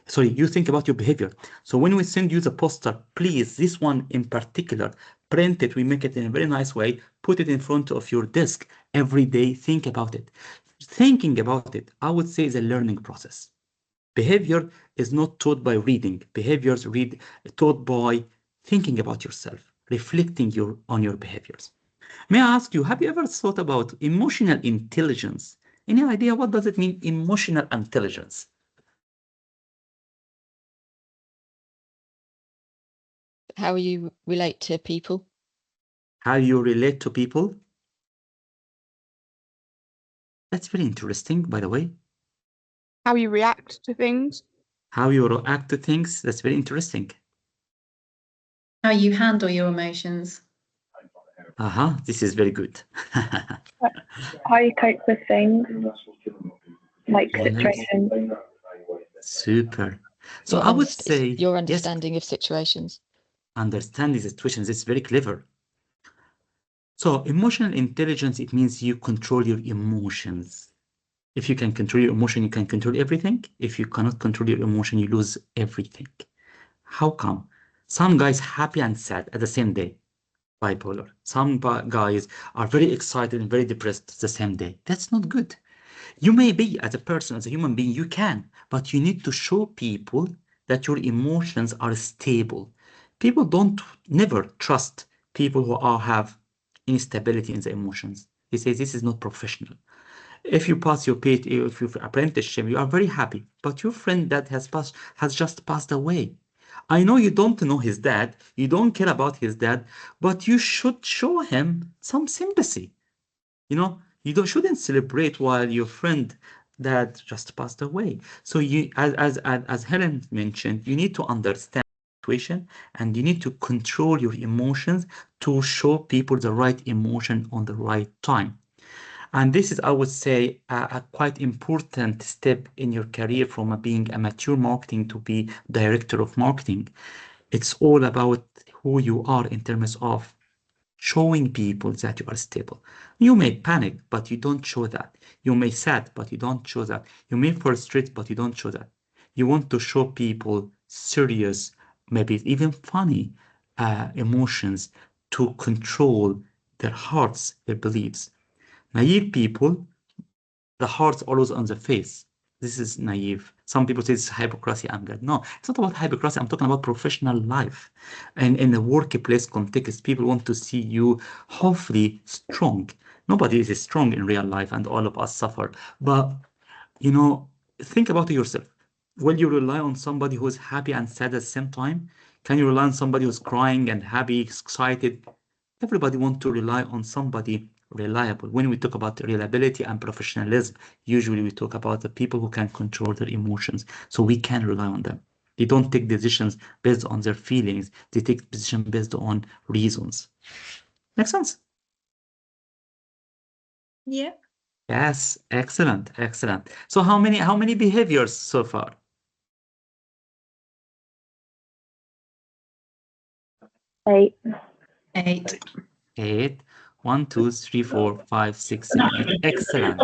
Sorry, you think about your behavior. So when we send you the poster, please, this one in particular, print it. We make it in a very nice way. Put it in front of your desk every day. Think about it. Thinking about it, I would say, is a learning process. Behavior is not taught by reading. Behaviors taught by thinking about yourself, reflecting on your behaviors. May I ask you, have you ever thought about emotional intelligence? Any idea what does it mean, emotional intelligence? How you relate to people. How you relate to people? That's very interesting, by the way. How you react to things. How you react to things, that's very interesting. How you handle your emotions. This is very good. How you cope with things, like Nice. situations. Super. So I would say your understanding of situations. Understanding situations is very clever. So emotional intelligence, it means you control your emotions. If you can control your emotion, you can control everything. If you cannot control your emotion, you lose everything. How come? Some guys happy and sad at the same day. Bipolar. Some guys are very excited and very depressed the same day. That's not good. You may be, as a person, as a human being, you can, but you need to show people that your emotions are stable. People don't never trust people who have instability in the emotions. They say this is not professional. If you pass your if your apprenticeship, you are very happy, but your friend that has just passed away. I know you don't know his dad, you don't care about his dad, but you should show him some sympathy. You know, you shouldn't celebrate while your friend that just passed away. So you, as Helen mentioned, you need to understand the situation and you need to control your emotions to show people the right emotion on the right time. And this is, I would say, a quite important step in your career from being a mature marketing to be director of marketing. It's all about who you are in terms of showing people that you are stable. You may panic, but you don't show that. You may sad, but you don't show that. You may frustrate, but you don't show that. You want to show people serious, maybe even funny emotions to control their hearts, their beliefs. Naive people, the heart's always on the face. This is naive. Some people say it's hypocrisy, anger. No, it's not about hypocrisy. I'm talking about professional life. And in the workplace context, people want to see you hopefully strong. Nobody is strong in real life, and all of us suffer. But, you know, think about it yourself. Will you rely on somebody who's happy and sad at the same time? Can you rely on somebody who's crying and happy, excited? Everybody wants to rely on somebody reliable. When we talk about reliability and professionalism, usually we talk about the people who can control their emotions, so we can rely on them. They don't take decisions based on their feelings. They take decisions based on reasons. Make sense? Yeah. Yes, excellent, excellent. So how many behaviors so far? 8. 8. 8. 1, 2, 3, 4, 5, 6, 7, 8. Excellent.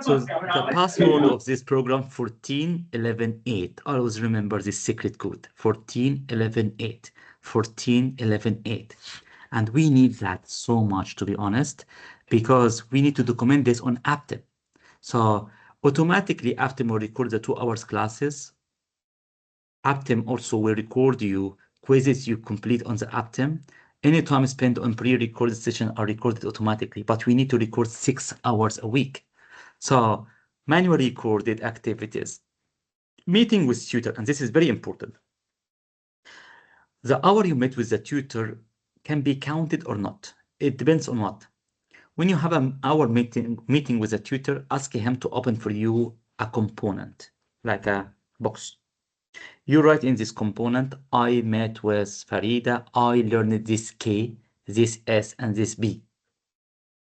So the password of this program 14.11.8. Always remember this secret code 14.11.8. 14.11.8. And we need that so much, to be honest, because we need to document this on Aptim. So automatically Aptim will record the 2 hours classes. Aptim also will record you quizzes you complete on the Aptim. Any time spent on pre-recorded session are recorded automatically, but we need to record 6 hours a week. So manually recorded activities, meeting with tutor, and this is very important. The hour you met with the tutor can be counted or not. It depends on what. When you have an hour meeting with a tutor, ask him to open for you a component, like a box. You write in this component, I met with Farida, I learned this K, this S, and this B.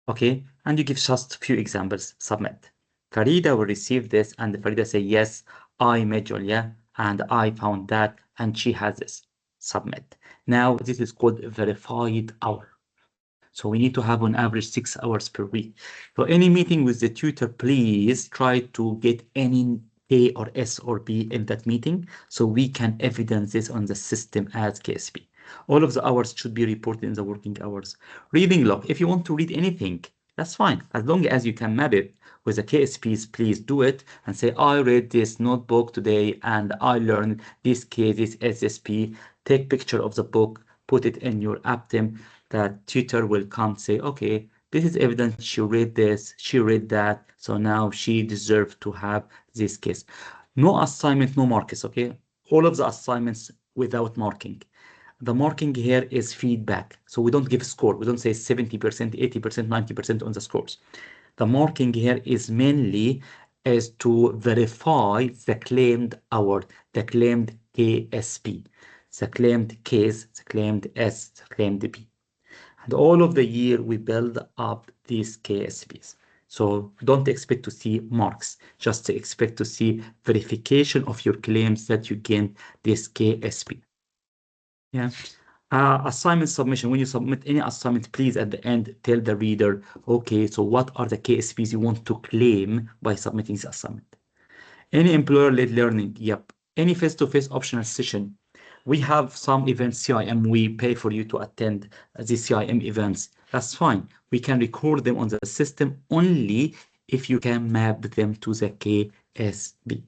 Okay, and you give just a few examples, submit. Farida will receive this, and Farida say, yes, I met Julia, and I found that, and she has this, submit. Now, this is called verified hour. So we need to have on average 6 hours per week. So any meeting with the tutor, please try to get any A or S or B in that meeting so we can evidence this on the system as KSP. All of the hours should be reported in the working hours. Reading log, if you want to read anything, that's fine. As long as you can map it with the KSPs, please do it and say, I read this notebook today and I learned this K, this SSP. Take picture of the book, put it in your Aptim. That tutor will come say, okay, this is evidence she read this, she read that, so now she deserves to have this case. No assignment, no marks, okay? All of the assignments without marking. The marking here is feedback. So we don't give score. We don't say 70%, 80%, 90% on the scores. The marking here is mainly is to verify the claimed hour, the claimed KSP, the claimed case, the claimed S, the claimed B. And all of the year we build up these KSPs. So don't expect to see marks, just expect to see verification of your claims that you gain this KSP. Yeah. Assignment submission. When you submit any assignment, please at the end tell the reader, okay, so what are the KSPs you want to claim by submitting this assignment? Any employer-led learning, yep. Any face-to-face optional session. We have some events, CIM, we pay for you to attend these CIM events. That's fine. We can record them on the system only if you can map them to the KSB.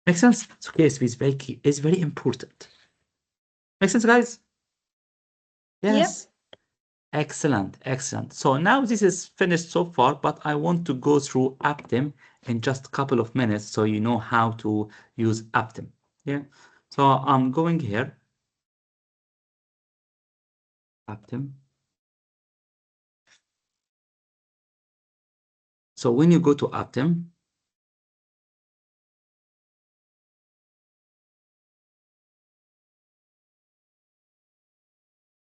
Make sense? So KSB is very key, is very important. Make sense, guys? Yes. Yep. Excellent, excellent. So now this is finished so far, but I want to go through Aptim in just a couple of minutes so you know how to use Aptim. Yeah. So I'm going here. Aptim. So when you go to Aptim,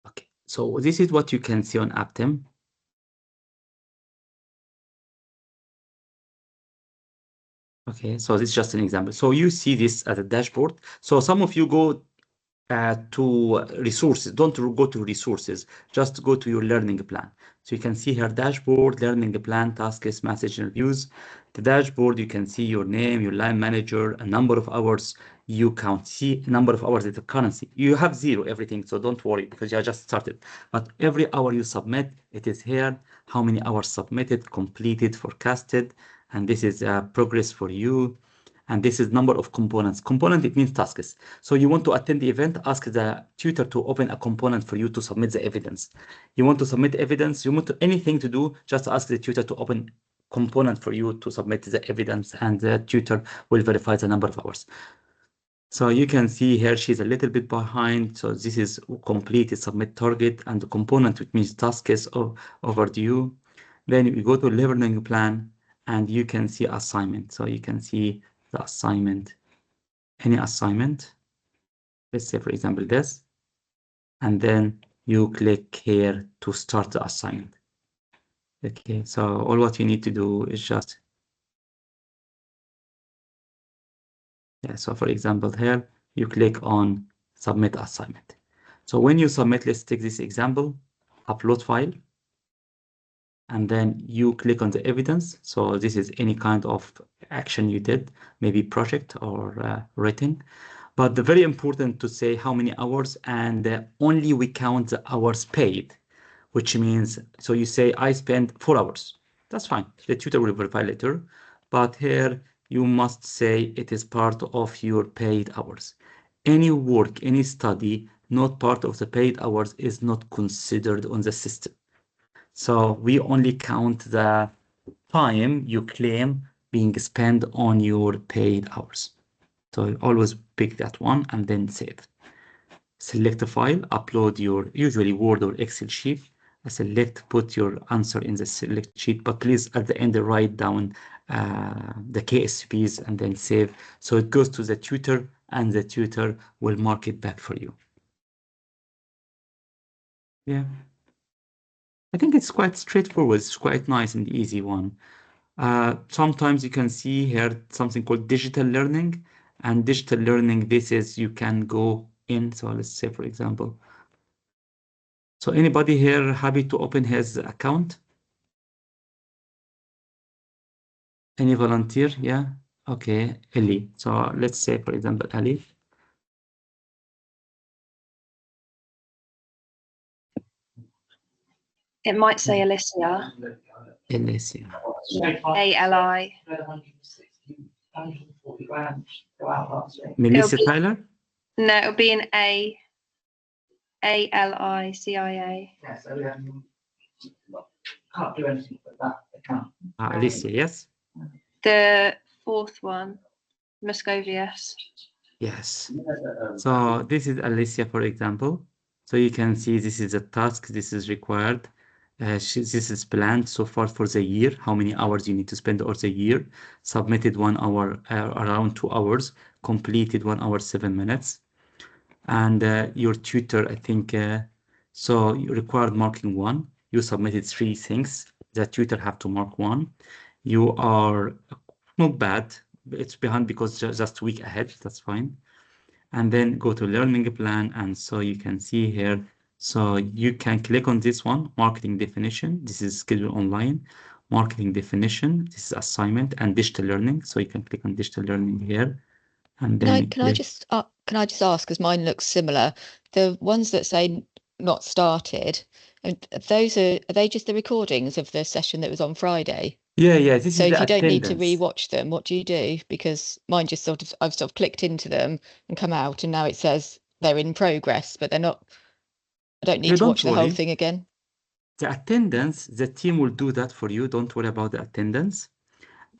okay, so this is what you can see on Aptim. Okay, so this is just an example. So you see this as a dashboard. So some of you go to resources. Don't go to resources, just go to your learning plan. So you can see here dashboard, learning plan, tasks, message, and reviews. The dashboard, you can see your name, your line manager, a number of hours you count. See number of hours is the currency. You have zero everything, so don't worry because you just started. But every hour you submit, it is here. How many hours submitted, completed, forecasted, and this is progress for you. And this is number of components. Component, it means tasks. So you want to attend the event, ask the tutor to open a component for you to submit the evidence. You want to submit evidence, you want to, anything to do, just ask the tutor to open component for you to submit the evidence, and the tutor will verify the number of hours. So you can see here she's a little bit behind. So this is completed, submit target, and the component, which means tasks overdue. Then we go to learning plan, and you can see assignment. So you can see the assignment, any assignment. Let's say, for example, this, and then you click here to start the assignment. Okay, so all what you need to do is just, yeah, so for example, here you click on submit assignment. So when you submit, let's take this example, upload file, and then you click on the evidence. So this is any kind of action you did, maybe project or written. But the very important to say how many hours, and only we count the hours paid, which means, so you say I spent 4 hours. That's fine. The tutor will verify later. But here you must say it is part of your paid hours. Any work, any study, not part of the paid hours is not considered on the system. So we only count the time you claim being spent on your paid hours. So always pick that one and then save. Select a file, upload your usually Word or Excel sheet. Select, put your answer in the select sheet, but please at the end write down the KSPs and then save. So it goes to the tutor and the tutor will mark it back for you. Yeah. I think it's quite straightforward. It's quite nice and easy one. Sometimes you can see here something called digital learning, and digital learning, this is you can go in. So let's say, for example, so anybody here happy to open his account? Any volunteer? Yeah. Okay, Ellie. So let's say, for example, Ellie. It might say Alicia. Alicia. A-L-I. Melissa Tyler? No, it'll be an A-L-I-C-I-A. Can't do anything with that account. Alicia, yes? The fourth one, Moscovius. Yes. So this is Alicia, for example. So you can see this is a task, this is required. This is planned so far for the year, how many hours you need to spend over the year. Submitted 1 hour, around 2 hours, completed 1 hour, 7 minutes. And your tutor, I think, so you required marking 1. You submitted 3 things. The tutor have to mark 1. You are not bad. It's behind because just a week ahead. That's fine. And then go to learning plan. And so you can see here. So you can click on this one, marketing definition. This is schedule online. Marketing definition. This is assignment and digital learning. So you can click on digital learning here. And then can I just ask, because mine looks similar, the ones that say not started, and those are they just the recordings of the session that was on Friday? Yeah, this so is the if you don't need to attendance. rewatch them, what do you do? Because mine just I've sort of clicked into them and come out, and now it says they're in progress, but they're not. I don't need to watch the whole thing again. The attendance, the team will do that for you. Don't worry about the attendance.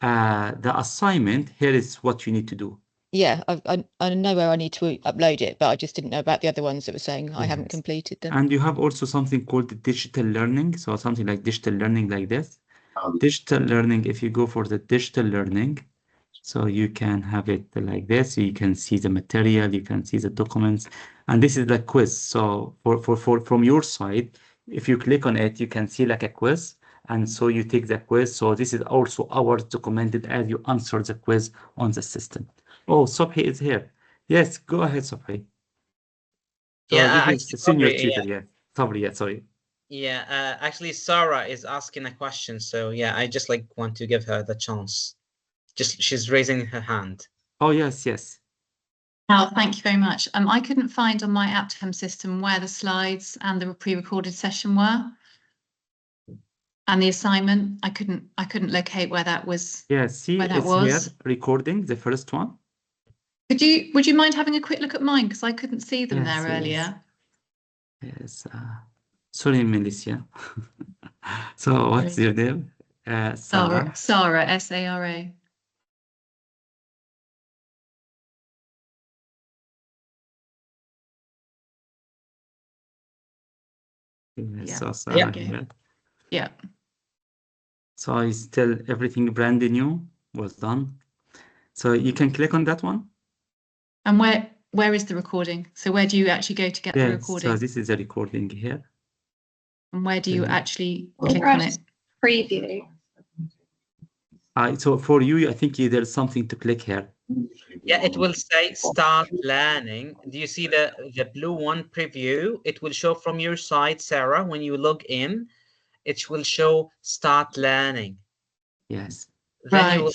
The assignment, here is what you need to do. Yeah, I know where I need to upload it, but I just didn't know about the other ones that were saying I haven't completed them. And you have also something called digital learning. So something like digital learning like this. Digital learning, if you go for the digital learning, so you can have it like this. So you can see the material, you can see the documents, and this is the quiz. So from your side, if you click on it, you can see like a quiz. And so you take the quiz. So this is also hours documented as you answer the quiz on the system. Oh, Sobhi is here. Yes, go ahead, Sobhi. So Yeah, this is actually, the senior probably, tutor, yeah. Probably, yeah, sorry. yeah. Actually, Sarah is asking a question, so yeah, I just like want to give her the chance. Just she's raising her hand. Oh, yes, yes. Oh, thank you very much. I couldn't find on my Aptem system where the slides and the pre-recorded session were, and the assignment. I couldn't locate where that was. Yeah, see, Where that it's was. here, recording, the first one. Would you mind having a quick look at mine, because I couldn't see them Yes, there yes. earlier. Yes, sorry, Melissa. So what's your name? Sarah. Sarah, S-A-R-A. Yes, Yeah. so Sarah Yeah. here. Yeah. So I still everything brand new was done. So you can click on that one. And where is the recording? So where do you actually go to get the Yes, recording? so this is a recording here. And where do you actually click Press on it? preview. So for you, I think there's something to click here. Yeah, it will say start learning. Do you see the blue one preview? It will show from your side, Sarah, when you log in, it will show start learning. Yes. Then you will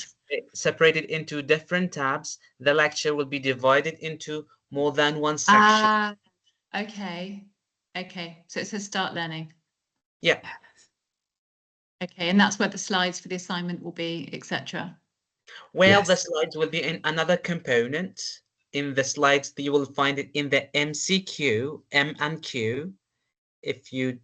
separate it into different tabs. The lecture will be divided into more than one section. Okay. Okay. So it says start learning. Yeah. Okay, and that's where the slides for the assignment will be, etc. Well, the slides will be in another component. In the slides, you will find it in the MCQ, M and Q. If you,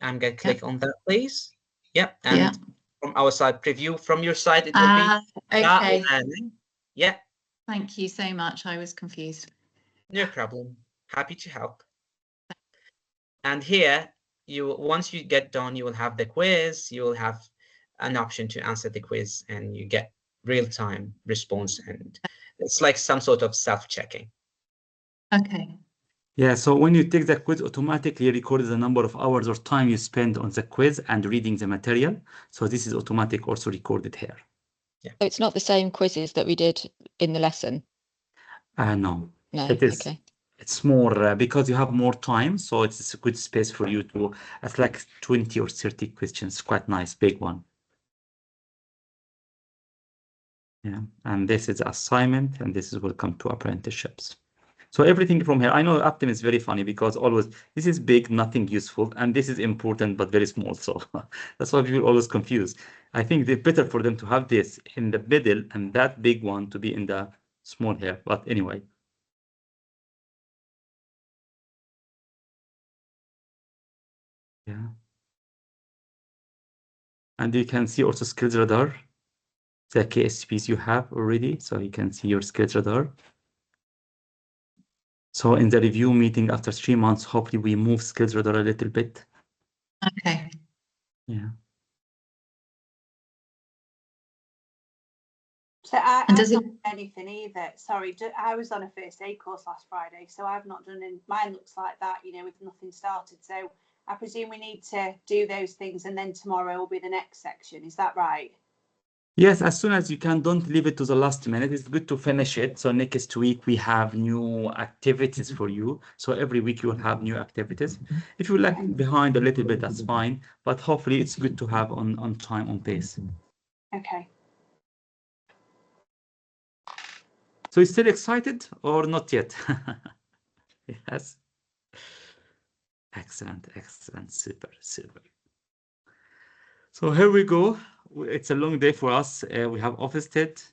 I'm going to click on that, please. Yep. And from our side, preview from your side, it will be okay. learning. Yeah. Thank you so much. I was confused. No problem. Happy to help. And here, once you get done, you will have the quiz. You will have an option to answer the quiz, and you get real-time response, and it's like some sort of self-checking. Okay. Yeah, so when you take the quiz, automatically records the number of hours or time you spend on the quiz and reading the material. So this is automatic also recorded here. Yeah. So it's not the same quizzes that we did in the lesson? No. No, it is. okay. It's more because you have more time, so it's a good space for you to, it's like 20 or 30 questions, quite nice, big one. Yeah, and this is assignment, and this is welcome to apprenticeships. So everything from here, I know Aptim is very funny because always, this is big, nothing useful, and this is important, but very small. So that's why people always confuse. I think it's better for them to have this in the middle and that big one to be in the small here. But anyway. Yeah. And you can see also skills radar, the KSPs you have already. So you can see your skills radar. So in the review meeting after 3 months, hopefully we move skills radar a little bit. Okay. Yeah. So I've not done anything either. Sorry, I was on a first aid course last Friday, so I've not done any. Mine looks like that, you know, with nothing started. So I presume we need to do those things, and then tomorrow will be the next section. Is that right? Yes, as soon as you can, don't leave it to the last minute. It's good to finish it. So next week we have new activities for you. So every week you will have new activities. If you lag behind a little bit, that's fine. But hopefully it's good to have on time, on pace. Okay. So you're still excited or not yet? Yes. Excellent, excellent, super, super. So here we go. It's a long day for us. We have Ofsted,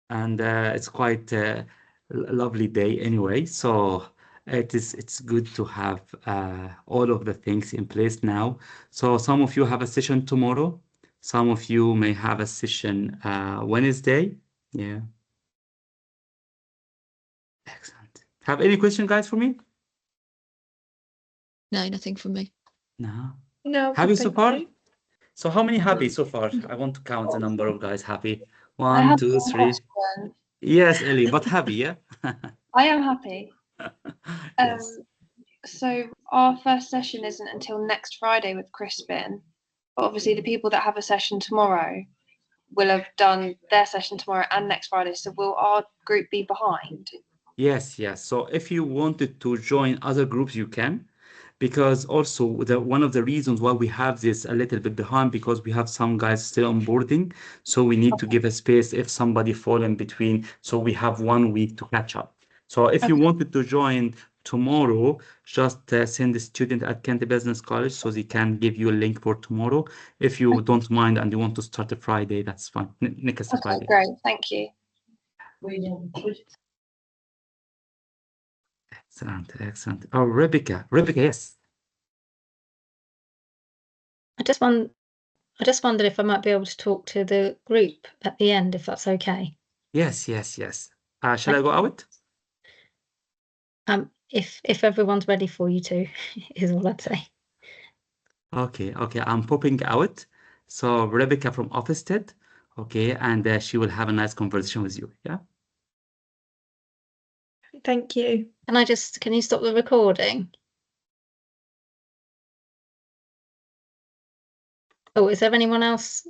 and it's quite a lovely day anyway. So it's good to have all of the things in place now. So some of you have a session tomorrow. Some of you may have a session Wednesday. Yeah. Excellent. Have any question, guys, for me? No, nothing from me. No. No. Happy so thank far? you. So how many happy so far? I want to count the number of guys happy. I 1, have 2, one 3. question. Yes, Ellie, but happy, yeah? I am happy. Yes. So our first session isn't until next Friday with Crispin. But obviously the people that have a session tomorrow will have done their session tomorrow and next Friday. So will our group be behind? Yes, yes. So if you wanted to join other groups, you can, because also one of the reasons why we have this a little bit behind, because we have some guys still onboarding, so we need to give a space if somebody fall in between. So we have 1 week to catch up. So if you wanted to join tomorrow, just send the student at Kent Business College so they can give you a link for tomorrow. If you don't mind and you want to start a Friday, that's fine. Next Okay, Friday. great. Thank you. Excellent, excellent. Oh, Rebecca, yes. I just wondered if I might be able to talk to the group at the end, if that's okay. Yes. Shall I go out? If everyone's ready for you to, is all I'd say. Okay. I'm popping out. So Rebecca from Ofsted, okay, and she will have a nice conversation with you. Yeah. Thank you. Can you stop the recording? Oh, is there anyone else